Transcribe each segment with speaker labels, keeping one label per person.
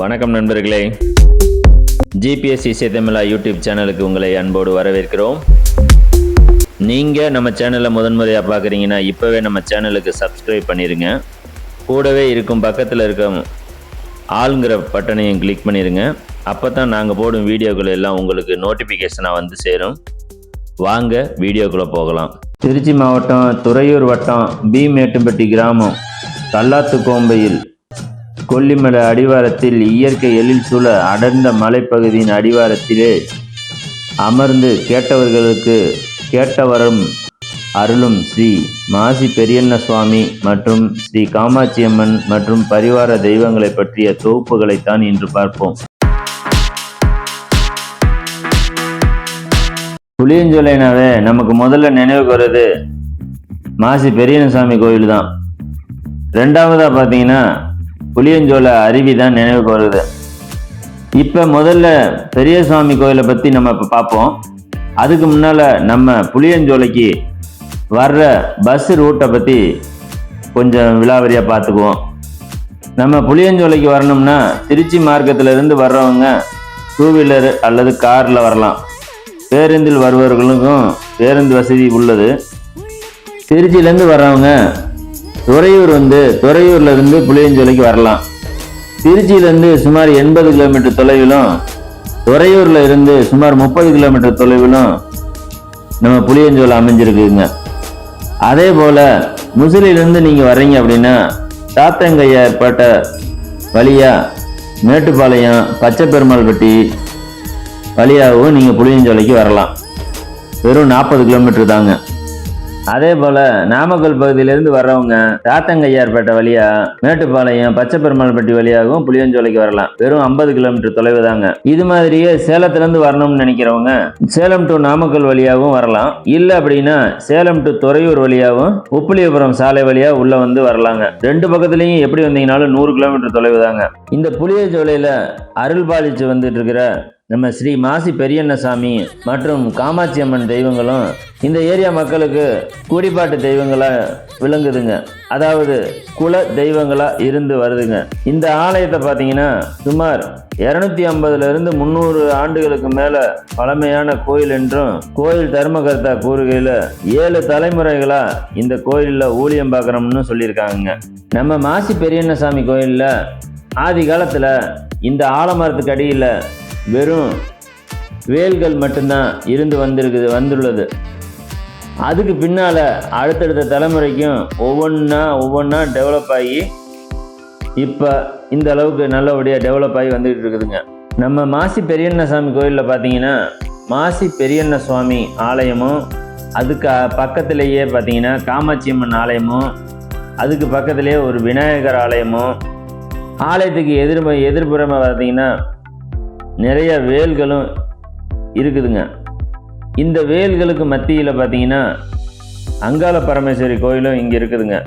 Speaker 1: வணக்கம் நண்பர்களே, GPS இசைத்தமிழா YouTube சேனலுக்கு உங்களை அன்போடு வரவேற்கிறோம். நீங்கள் நம்ம சேனலை முதன்முறையாக பார்க்குறீங்கன்னா இப்போவே நம்ம சேனலுக்கு சப்ஸ்கிரைப் பண்ணிடுங்க. கூடவே இருக்கும் பக்கத்தில் இருக்கும் ஆளுங்கிற பட்டனையும் கிளிக் பண்ணிடுங்க. அப்போ தான் நாங்கள் போடும் வீடியோக்கள் எல்லாம் உங்களுக்கு நோட்டிஃபிகேஷனாக வந்து சேரும். வாங்க வீடியோக்குள்ளே போகலாம். திருச்சி மாவட்டம் துறையூர் வட்டம் பி மேட்டுப்பட்டி கிராமம் கல்லாத்துக்கோம்பையில் கொல்லிமலை அடிவாரத்தில் இயற்கை எழில் சூழ அடர்ந்த மலைப்பகுதியின் அடிவாரத்திலே அமர்ந்து கேட்டவர்களுக்கு கேட்டவரம் அருளும் ஸ்ரீ மாசி பெரியண்ண சுவாமி மற்றும் ஸ்ரீ காமாட்சியம்மன் மற்றும் பரிவார தெய்வங்களை பற்றிய தொகுப்புகளைத்தான் இன்று பார்ப்போம். புளியஞ்சோலைனாவே நமக்கு முதல்ல நினைவுக்கு வருது மாசி பெரியண்ண சாமி கோயில் தான். ரெண்டாவதா பார்த்தீங்கன்னா புளியஞ்சோலை அருவி தான் நினைவுக்கு வருது. இப்போ முதல்ல பெரிய சுவாமி கோயிலை பற்றி நம்ம இப்போ பார்ப்போம். அதுக்கு முன்னால் நம்ம புளியஞ்சோலைக்கு வர்ற பஸ் ரூட்டை பற்றி கொஞ்சம் விலாவரியாக பார்த்துக்குவோம். நம்ம புளியஞ்சோலைக்கு வரணும்னா திருச்சி மார்க்கத்திலிருந்து வர்றவங்க 2 வீலர் அல்லது காரில் வரலாம். பேருந்தில் வருபவர்களுக்கும் பேருந்து வசதி உள்ளது. திருச்சியிலேருந்து வர்றவங்க துறையூர் துறையூர்லேருந்து புளியஞ்சோலைக்கு வரலாம். திருச்சியிலேருந்து சுமார் 80 கிலோமீட்டர் தொலைவிலும் துறையூரில் இருந்து சுமார் 30 கிலோமீட்டர் தொலைவிலும் நம்ம புளியஞ்சோலை அமைஞ்சிருக்குங்க. அதே போல் முசிலியிலேருந்து நீங்கள் வர்றீங்க அப்படின்னா சாத்தங்கையார்பேட்டை வழியாக மேட்டுப்பாளையம் பச்சைப்பெருமாள்பட்டி வழியாகவும் நீங்கள் புளியஞ்சோலைக்கு வரலாம். வெறும் 40 கிலோமீட்டர் தாங்க. அதே போல் நாமக்கல் பகுதியிலேருந்து வர்றவங்க சாத்தங்கையார்பேட்டை வழியாக மேட்டுப்பாளையம் பச்சைப்பெருமாள்பட்டி வழியாகவும் புளியஞ்சோலைக்கு வரலாம். வெறும் 50 கிலோமீட்டர் தொலைவு தாங்க. இது மாதிரியே சேலத்திலேருந்து வரணும்னு நினைக்கிறவங்க சேலம் டு நாமக்கல் வழியாகவும் வரலாம். இல்லை அப்படின்னா சேலம் டு துறையூர் வழியாகவும் உப்புலியபுரம் சாலை வழியாக உள்ள வந்து வரலாங்க. ரெண்டு பக்கத்துலேயும் எப்படி வந்தீங்கனாலும் 100 கிலோமீட்டர் தொலைவு தாங்க. இந்த புளியஞ்சோலையில் அருள் பாலிச்சு வந்துட்டு இருக்கிற நம்ம ஸ்ரீ மாசி பெரியண்ண சாமி மற்றும் காமாட்சி அம்மன் தெய்வங்களும் இந்த ஏரியா மக்களுக்கு குடிப்பாட்டு தெய்வங்களா விளங்குதுங்க. அதாவது குல தெய்வங்களா இருந்து வருதுங்க. இந்த ஆலயத்தை பார்த்தீங்கன்னா சுமார் 250 to 300 ஆண்டுகளுக்கு மேல பழமையான கோயில் என்றும் கோயில் தர்மகர்த்தா கூறுகையில் 7 தலைமுறைகளா இந்த கோயிலில் ஊழியம் பார்க்குறோம்னு சொல்லியிருக்காங்க. நம்ம மாசி பெரியண்ண சாமி கோயிலில் ஆதி காலத்தில் இந்த ஆலமரத்துக்கு அடியில் வெறும் வேல்கள் மட்டும்தான் இருந்து வந்துள்ளது. அதுக்கு பின்னால் அடுத்தடுத்த தலைமுறைக்கும் ஒவ்வொன்றா டெவலப் ஆகி இப்போ இந்த அளவுக்கு நல்லபடியாக டெவலப் ஆகி வந்துகிட்டு இருக்குதுங்க. நம்ம மாசி பெரியண்ண சாமி கோயிலில் பார்த்தீங்கன்னா மாசி பெரியண்ண சுவாமி ஆலயமும் அதுக்கு பக்கத்திலேயே பார்த்தீங்கன்னா காமாட்சி அம்மன் ஆலயமும் அதுக்கு பக்கத்திலேயே ஒரு விநாயகர் ஆலயமும் ஆலயத்துக்கு எதிர்ப்புறமாக பார்த்தீங்கன்னா நிறைய வேல்களும் இருக்குதுங்க. இந்த வேல்களுக்கு மத்தியில் பார்த்தீங்கன்னா அங்காள பரமேஸ்வரி கோயிலும் இங்கே இருக்குதுங்க.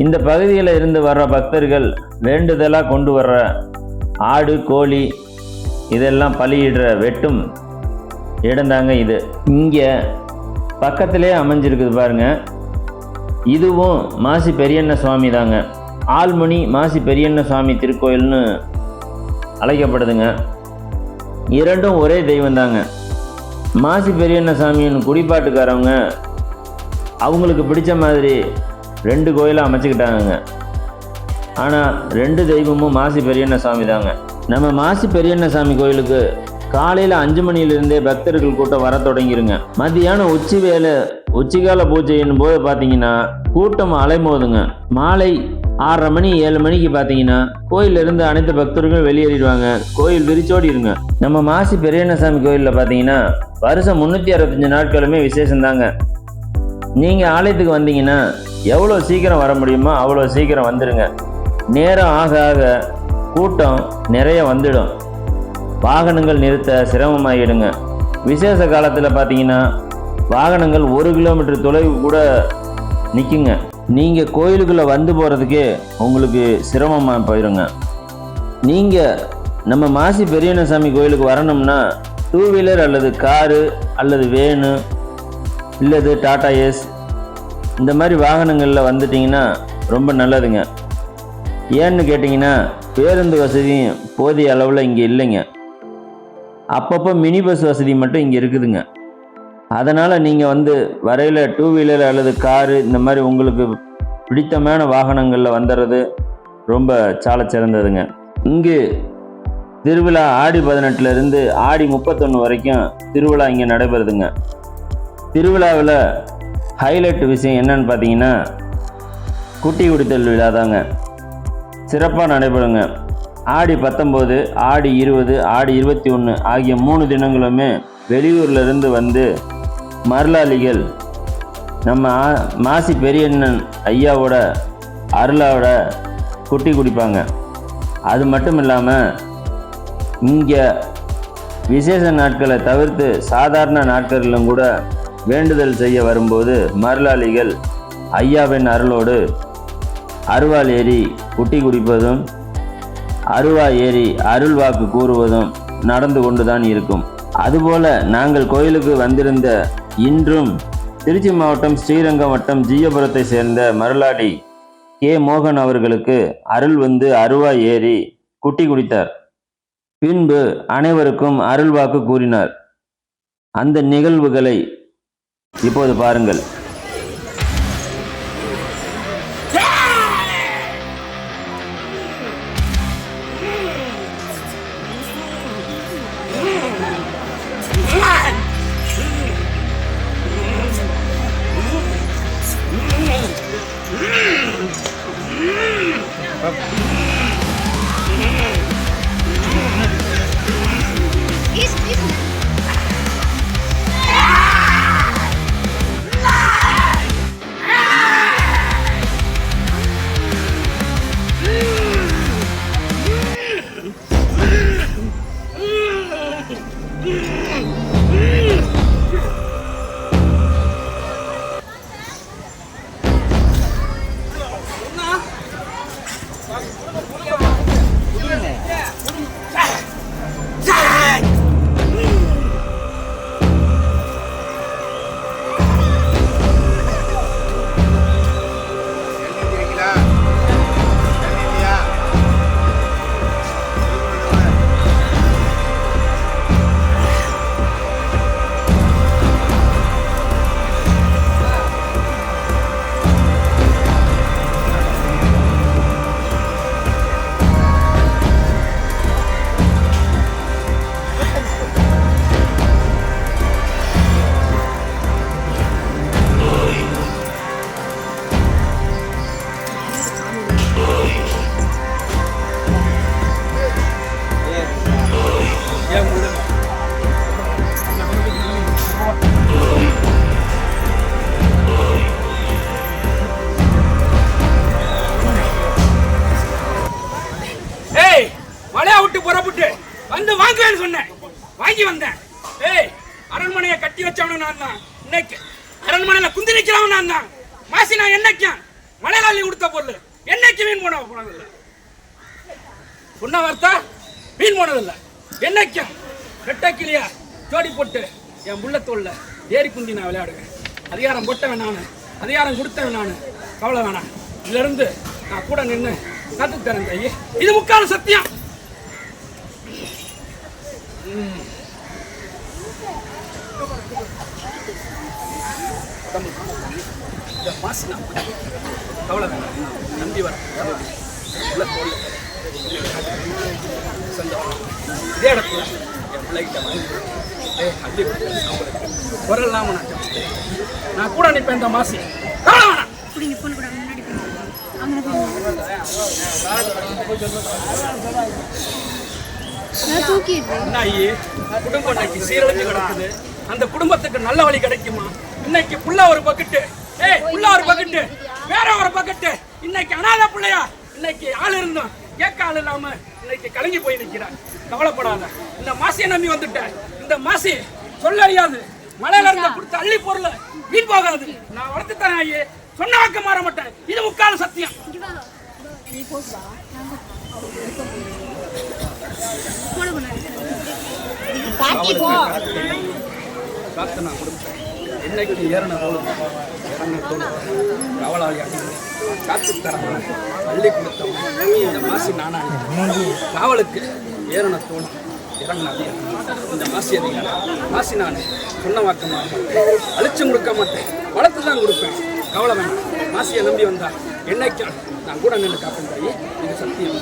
Speaker 1: இந்த பகுதியில் இருந்து வர்ற பக்தர்கள் வேண்டுதலாக கொண்டு வர்ற ஆடு கோழி இதெல்லாம் பலியிடுற வெட்டும் இடந்தாங்க இது. இங்கே பக்கத்திலே அமைஞ்சிருக்குது பாருங்க. இதுவும் மாசி பெரியண்ண சுவாமி தாங்க. ஆல்மணி மாசி பெரியண்ண சுவாமி திருக்கோயில்னு அழைக்கப்படுதுங்க. இரண்டும் ஒரே தெய்வம் தாங்க. மாசி பெரியண்ண சாமியின் குடிப்பாட்டுக்காரவங்க அவங்களுக்கு பிடிச்ச மாதிரி 2 கோயிலை அமைச்சுக்கிட்டாங்க. ஆனால் 2 தெய்வமும் மாசி பெரியண்ண சாமி தாங்க. நம்ம மாசி பெரியண்ண சாமி கோயிலுக்கு காலையில் 5 மணியிலிருந்தே பக்தர்கள் கூட்டம் வர தொடங்கிருங்க. மத்தியானம் உச்சிகால பூஜையின் போது பார்த்தீங்கன்னா கூட்டம் அலைமோதுங்க. மாலை 6:30 மணி 7 மணிக்கு பார்த்தீங்கன்னா கோயிலிருந்து அனைத்து பக்தர்களும் வெளியேறிடுவாங்க. கோயில் விரிச்சோடி இருங்க. நம்ம மாசி பெரியண்ணசாமி கோயிலில் பார்த்தீங்கன்னா வருஷம் 365 நாட்களுமே விசேஷந்தாங்க. நீங்கள் ஆலயத்துக்கு வந்தீங்கன்னா எவ்வளோ சீக்கிரம் வர முடியுமோ அவ்வளோ சீக்கிரம் வந்துடுங்க. நேரம் ஆக ஆக கூட்டம் நிறைய வந்துடும். வாகனங்கள் நிறுத்த சிரமமாகிடுங்க. விசேஷ காலத்தில் பார்த்தீங்கன்னா வாகனங்கள் 1 கிலோமீட்டர் தொலைவு கூட நிற்குங்க. நீங்கள் கோயிலுக்குள்ளே வந்து போகிறதுக்கே உங்களுக்கு சிரமமாக போயிடுங்க. நீங்கள் நம்ம மாசி பெரியண்ண சாமி கோயிலுக்கு வரணும்னா 2 வீலர் அல்லது காரு அல்லது வேனு இல்லது டாடா ஏஸ் இந்த மாதிரி வாகனங்களில் வந்துட்டிங்கன்னா ரொம்ப நல்லதுங்க. ஏன்னு கேட்டிங்கன்னா பேருந்து வசதியும் போதிய அளவில் இங்கே இல்லைங்க. அப்பப்போ மினி பஸ் வசதி மட்டும் இங்கே இருக்குதுங்க. அதனால் நீங்கள் வரையில் 2 வீலர் அல்லது காரு இந்த மாதிரி உங்களுக்கு பிடித்தமான வாகனங்களில் வந்துடுறது ரொம்ப சால சிறந்ததுங்க. இங்கு திருவிழா ஆடி 18லேருந்து ஆடி 31 வரைக்கும் திருவிழா இங்கே நடைபெறுதுங்க. திருவிழாவில் ஹைலைட் விஷயம் என்னன்னு பார்த்தீங்கன்னா குட்டி குடித்தல் விழா தாங்க. சிறப்பாக நடைபெறுங்க. ஆடி 19, ஆடி 20, ஆடி 21 ஆகிய 3 தினங்களுமே வெளியூர்லேருந்து வந்து மருளாளிகள் நம்ம மாசி பெரியண்ணன் ஐயாவோட அருளாவோட குட்டி குடிப்பாங்க. அது மட்டும் இல்லாமல் இங்கே விசேஷ நாட்களை தவிர்த்து சாதாரண நாட்களிலும் கூட வேண்டுதல் செய்ய வரும்போது மருளாளிகள் ஐயாவின் அருளோடு அருவாள் ஏறி குட்டி குடிப்பதும் அருவா ஏறி அருள் வாக்கு கூறுவதும் நடந்து கொண்டுதான் இருக்கும். அதுபோல நாங்கள் கோயிலுக்கு வந்திருந்த இன்றும் திருச்சி மாவட்டம் ஸ்ரீரங்கம் வட்டம் ஜீயபுரத்தை சேர்ந்த மருளாடி கே மோகன் அவர்களுக்கு அருள் அருவா ஏறி குட்டி குடித்தார். பின்பு அனைவருக்கும் அருள் வாக்கு கூறினார். அந்த நிகழ்வுகளை இப்போது பாருங்கள்.
Speaker 2: வாங்கி வந்தேன். அரண்மனையை கட்டி வச்சவனும் நான் தான். இன்னைக்கு அரண்மனையில குந்தி நிக்கிறவன் நான் தான். மாசி நான் என்னைக்கும் மலையாளி கொடுத்த பொருள் என்னைக்கு மீன் போனதில்ல. சொன்ன வார்த்தை மீன் போனதில்ல. என்னைக்கும் ரெட்டை கிளியா ஜோடி போட்டு என் புள்ளத்தோல்ல ஏறி குந்தி நான் விளையாடுவேன். அதிகாரம் போட்டவன் நான், அதிகாரம் கொடுத்தவன் நான். கவலை வேணாம். இதுல இருந்து நான் கூட நின்று காத்து தரேன். ஐயே, இது முக்கால சத்தியம். கவலை வேணாம். நம்பி வர இதே இடத்துல என் பிள்ளைகிட்ட வாங்கி குரல் இல்லாம நான் கூட நிற்பேன். இந்த மாசி கவலை வேணாம். குடும்பம் இன்னைக்கு சீரழிஞ்சு கிடக்குது. அந்த குடும்பத்துக்கு நல்ல வழி கிடைக்குமா? இன்னைக்கு புள்ள ஒரு பக்கெட்டு, புள்ள ஒரு பக்கெட்டு, வேற ஒரு பக்கெட்டு. இன்னைக்கு அனாத பிள்ளையா இன்னைக்கு ஆள் இருந்தோம் கேட்க ஆள் இல்லாம இன்னைக்கு கலங்கி போய் நிற்கிறார். கவலைப்படாத. இந்த மாசியை நம்பி வந்துட்டேன். இந்த மாசி சொல்ல அறியாது. மலையில இருந்த கொடுத்த அள்ளி பொருள் வீண் போகாது. நான் வளர்த்து தரேன். ஐயே, சொன்ன வாக்க மாற மாட்டேன். இது முக்கால சத்தியம். என்னைக்கு ஏறின போது காரணத்தோடு காவலாளி அடிமை காத்து தரவன் பள்ளி கொடுத்தவன் இந்த மாசி நானாண்டி காவலுக்கு ஏரணத்தோடு இறங்கினாலே இந்த மாசி அதிகாரம் மாசி நான் சொன்ன வாக்க மாட்டேன், அழிச்சம் கொடுக்க மாட்டேன், வளர்த்து தான் கொடுப்பேன். கவலை வேண்டாம். மாசியை நம்பி வந்தா என்னைக்கும் நான் கூட நின்று காப்பேன் தாயி, இது சத்தியம்.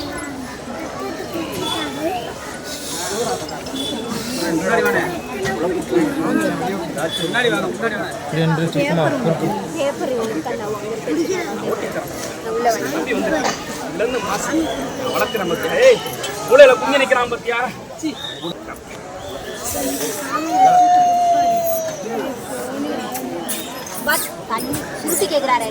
Speaker 2: வளர்த்து நம்ம மூளையில குங்கி நிக்கிறான் பத்தியா.
Speaker 3: சுருட்டி கேக்குறாரு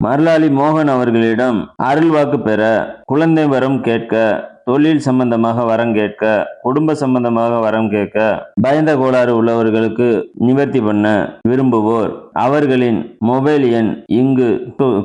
Speaker 1: மருளாளி மோகன் அவர்களிடம் அருள்வாக்கு பெற, குழந்தை வரம் கேட்க, தொழில் சம்பந்தமாக வரம் கேட்க, குடும்ப சம்பந்தமாக வரம் கேட்க, பயந்த கோளாறு உள்ளவர்களுக்கு நிவர்த்தி பண்ண விரும்புவோர் அவர்களின் மொபைல் எண் இங்கு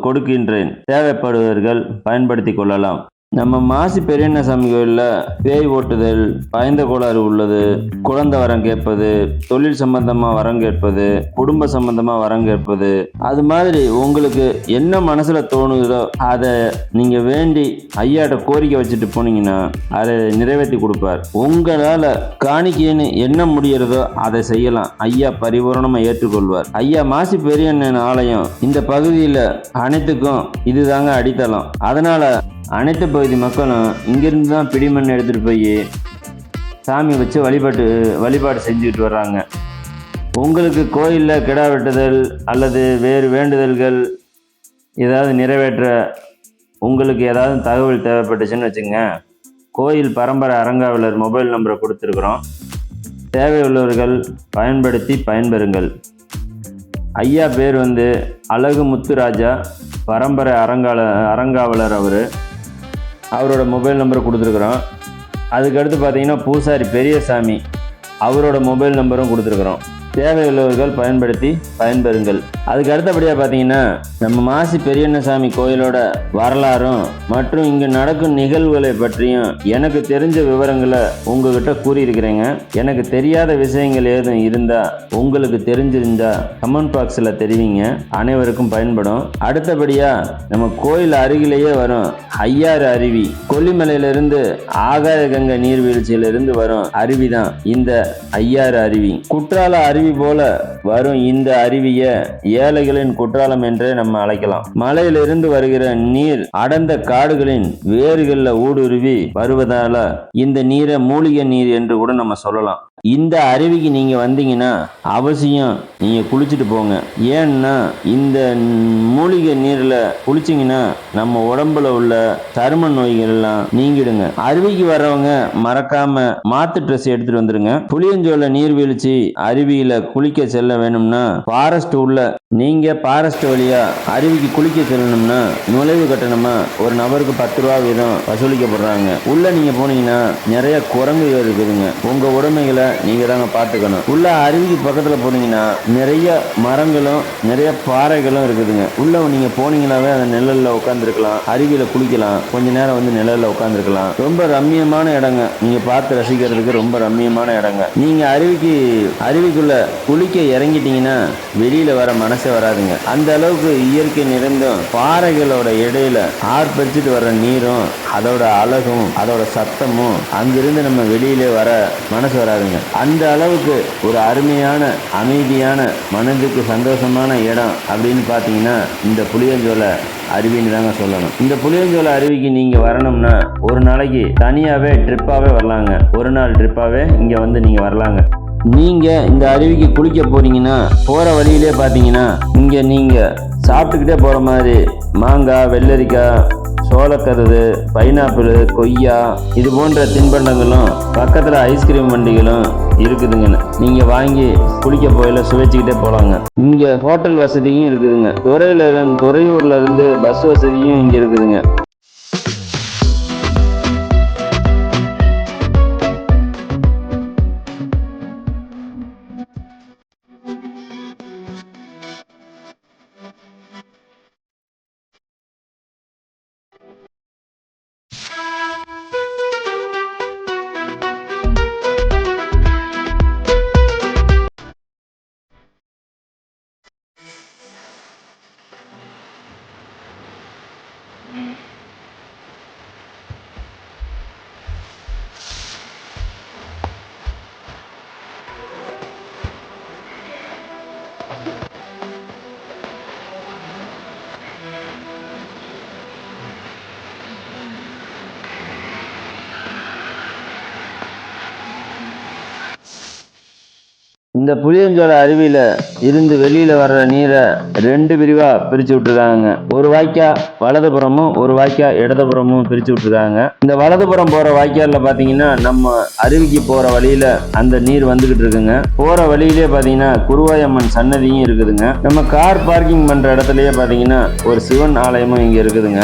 Speaker 1: கொடுக்கின்றேன். தேவைப்படுவர்கள் பயன்படுத்தி கொள்ளலாம். நம்ம மாசி பெரியண்ணசாமி கோயிலில் பேய் ஓட்டுதல், பயந்த கோளாறு உள்ளது, குழந்தை வரம் கேட்பது, தொழில் சம்பந்தமாக வரம் கேட்பது, குடும்ப சம்பந்தமாக வரம் கேட்பது, அது மாதிரி உங்களுக்கு என்ன மனசில் தோணுதோ அதை நீங்கள் வேண்டி ஐயாட்ட கோரிக்கை வச்சுட்டு போனீங்கன்னா அதை நிறைவேற்றி கொடுப்பார். உங்களால் காணிக்கைன்னு என்ன முடிகிறதோ அதை செய்யலாம். ஐயா பரிபூரணமாக ஏற்றுக்கொள்வார். ஐயா மாசி பெரியண்ணன் ஆலயம் இந்த பகுதியில் அனைத்துக்கும் இதுதாங்க அடித்தளம். அதனால் அனைத்து பகுதி மக்களும் இங்கிருந்து தான் பிடிமண் எடுத்துகிட்டு போய் சாமி வச்சு வழிபாடு செஞ்சுக்கிட்டு வர்றாங்க. உங்களுக்கு கோயிலில் கிடா வெட்டுதல் அல்லது வேறு வேண்டுதல்கள் ஏதாவது நிறைவேற்ற உங்களுக்கு ஏதாவது தகவல் தேவைப்பட்டுச்சுன்னு வச்சுங்க, கோயில் பரம்பரை அறங்காவலர் மொபைல் நம்பரை கொடுத்துருக்குறோம். தேவையுள்ளவர்கள் பயன்படுத்தி பயன்பெறுங்கள். ஐயா பேர் அழகு முத்துராஜா, பரம்பரை அறங்காவலர். அவரோட மொபைல் நம்பரை கொடுத்துருக்குறோம். அதுக்கடுத்து பார்த்தீங்கன்னா பூசாரி பெரியசாமி, அவரோட மொபைல் நம்பரும் கொடுத்துருக்குறோம். தேவையுள்ளவர்கள் பயன்படுத்தி பயன்பெறுங்கள். அதுக்கு அடுத்தபடியாக பார்த்தீங்கன்னா நம்ம மாசி பெரியண்ணசாமி கோயிலோட வரலாறும் மற்றும் இங்கே நடக்கும் நிகழ்வுகளை பற்றியும் எனக்கு தெரிஞ்ச விவரங்களை உங்ககிட்ட கூறியிருக்கிறேங்க. எனக்கு தெரியாத விஷயங்கள் ஏதும் இருந்தால் உங்களுக்கு தெரிஞ்சிருந்தா கமெண்ட் பாக்ஸில் தெரிவிங்க, அனைவருக்கும் பயன்படும். அடுத்தபடியாக நம்ம கோயில் அருகிலேயே வரும் ஐயாறு அருவி, கொல்லிமலையிலிருந்து ஆகாய கங்கை நீர்வீழ்ச்சியிலிருந்து வரும் அருவி தான் இந்த ஐயாறு அருவி. குற்றால அருவி போல வரும் இந்த அருவியை ஏழைகளின் குற்றாலம் என்றே நம்ம அழைக்கலாம். மலையிலிருந்து வருகிற நீர் அடர்ந்த காடுகளின் வேர்களில் ஊடுருவி வருவதால இந்த நீரை மூலிகை நீர் என்று கூட நம்ம சொல்லலாம். இந்த அருவிக்கு நீங்க வந்தீங்கன்னா அவசியம் நீங்க குளிச்சுட்டு போங்க. ஏன்னா இந்த மூலிகை நீர்ல குளிச்சிங்கன்னா நம்ம உடம்புல உள்ள சரும நோய்கள் எல்லாம் நீங்கிடுங்க. அருவிக்கு வர்றவங்க மறக்காம மாத்து ட்ரெஸ் எடுத்துட்டு வந்துருங்க. புளியஞ்சோலை நீர்வீழ்ச்சி அருவியில குளிக்க செல்ல வேணும்னா ஃபாரஸ்ட் வழியா அருவிக்கு குளிக்க செல்லணும்னா நுழைவு கட்டணமா ஒரு நபருக்கு 10 ரூபா வீதம் வசூலிக்கப்படுறாங்க. உள்ள நீங்க போனீங்கன்னா நிறைய குரங்குகள் இருக்குதுங்க. உங்க உடைமைகளை நீங்க தாங்க பார்த்துக்கணும். உள்ள அருவிக்கு பக்கத்துல போனீங்கன்னா நிறைய மரங்களும் நிறைய பாறைகளும் இருக்குதுங்க. உள்ள நீங்க போனீங்கன்னாவே அந்த நிழல்ல உட்காந்துருக்கலாம், அருவியில குளிக்கலாம், கொஞ்ச நேரம் நிழல்ல உட்காந்துருக்கலாம். ரொம்ப ரம்மியமான இடங்க. நீங்க பார்த்து ரசிக்கிறதுக்கு ரொம்ப ரம்மியமான இடங்க. நீங்க அருவிக்குள்ள குளிக்க இறங்கிட்டீங்கன்னா வெளியில வர மனசே வராதுங்க. அந்த அளவுக்கு இயற்கை நிறைந்தும் பாறைகளோட இடையில ஆர்ப்பரிச்சுட்டு வர்ற நீரும் அதோட அழகும் அதோட சத்தமும் அங்கிருந்து நம்ம வெளியிலே வர மனசு வராதுங்க. அந்த அளவுக்கு ஒரு அருமையான அமைதியான மனதுக்கு சந்தோஷமான இடம் அப்படின்னு பார்த்தீங்கன்னா இந்த புளியஞ்சோலை அருவின்னு தாங்க சொல்லணும். இந்த புளியஞ்சோலை அருவிக்கு நீங்க வரணும்னா ஒரு நாளைக்கு தனியாவே ட்ரிப்பாவே வரலாங்க. ஒரு நாள் ட்ரிப்பாவே இங்க நீங்க வரலாங்க. நீங்க இந்த அருவிக்கு குளிக்க போறீங்கன்னா போற வழியிலே பார்த்தீங்கன்னா இங்க நீங்க சாப்பிட்டுக்கிட்டே போற மாதிரி மாங்காய், வெள்ளரிக்காய், சோளக்கருது, பைனாப்பிள், கொய்யா இது போன்ற தின்பண்டங்களும் பக்கத்துல ஐஸ்கிரீம் வண்டிகளும் இருக்குதுங்க. நீங்க வாங்கி குளிக்க போயில சுவைச்சுக்கிட்டே போலாங்க. இங்க ஹோட்டல் வசதியும் இருக்குதுங்க. துறையூர்ல இருந்து பஸ் வசதியும் இங்க இருக்குதுங்க. இந்த புளியஞ்சோலை அருவியில இருந்து வெளியில வர்ற நீரை 2 பிரிவா பிரிச்சு விட்டுருக்காங்க. ஒரு வாய்க்கா வலதுபுறமும் ஒரு வாய்க்கா இடதுபுறமும் பிரிச்சு விட்டுருக்காங்க. இந்த வலதுபுறம் போற வாய்க்கால்ல பாத்தீங்கன்னா நம்ம அருவிக்கு போற வழியில அந்த நீர் வந்துகிட்டு இருக்குங்க. போற வழியிலே பாத்தீங்கன்னா குருவாயம்மன் சன்னதியும் இருக்குதுங்க. நம்ம கார் பார்க்கிங் பண்ற இடத்துலயே பாத்தீங்கன்னா ஒரு சிவன் ஆலயமும் இங்க இருக்குதுங்க.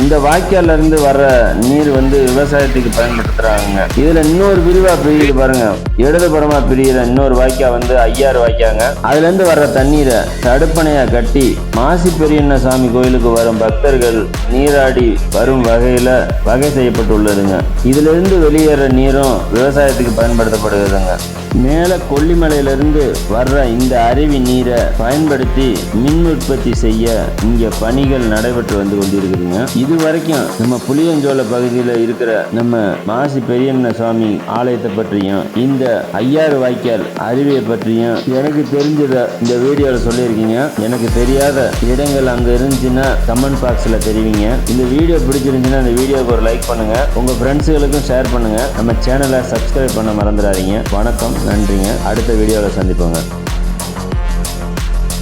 Speaker 1: இந்த வாய்க்கால்ல இருந்து வர்ற நீர் வந்து விவசாயத்துக்கு பயன்படுத்துறாங்க. இதுல இன்னொரு பிரிவா பிரியுது பாருங்க, இடதுபுறமா பிரியிற இன்னொரு வாய்க்கா வந்து ஐயாறு வாய்க்காங்க. அதுல இருந்து வர்ற தண்ணீரை தடுப்பணையா கட்டி மாசி பெரியண்ண சாமி கோயிலுக்கு வரும் பக்தர்கள் நீராடி வரும் வகையில வகை செய்யப்பட்டுள்ளதுங்க. இதுல இருந்து வெளியேற நீரும் விவசாயத்துக்கு பயன்படுத்தப்படுகிறதுங்க. மேல கொல்லிமலையிலிருந்து வர்ற இந்த அருவி நீரை பயன்படுத்தி மின் உற்பத்தி செய்ய இங்க பணிகள் நடைபெற்று வந்து கொண்டிருக்குதுங்க. இது வரைக்கும் நம்ம புளியஞ்சோலை பகுதியில் இருக்கிற நம்ம மாசி பெரியண்ண சுவாமி ஆலயத்தை பற்றியும் இந்த ஐயாறு வாய்க்கால் அருவியை பற்றியும் எனக்கு தெரிஞ்சதை இந்த வீடியோவில் சொல்லியிருக்கீங்க. எனக்கு தெரியாத இடங்கள் அங்கே இருந்துச்சுன்னா கமெண்ட் பாக்ஸில் தெரிவிங்க. இந்த வீடியோ பிடிச்சிருந்துச்சுன்னா இந்த வீடியோவுக்கு ஒரு லைக் பண்ணுங்க, உங்க ஃப்ரெண்ட்ஸுகளுக்கும் ஷேர் பண்ணுங்க. நம்ம சேனலை சப்ஸ்கிரைப் பண்ண மறந்துடாதீங்க. வணக்கம், நன்றிங்க. அடுத்த வீடியோவில் சந்திப்போங்க.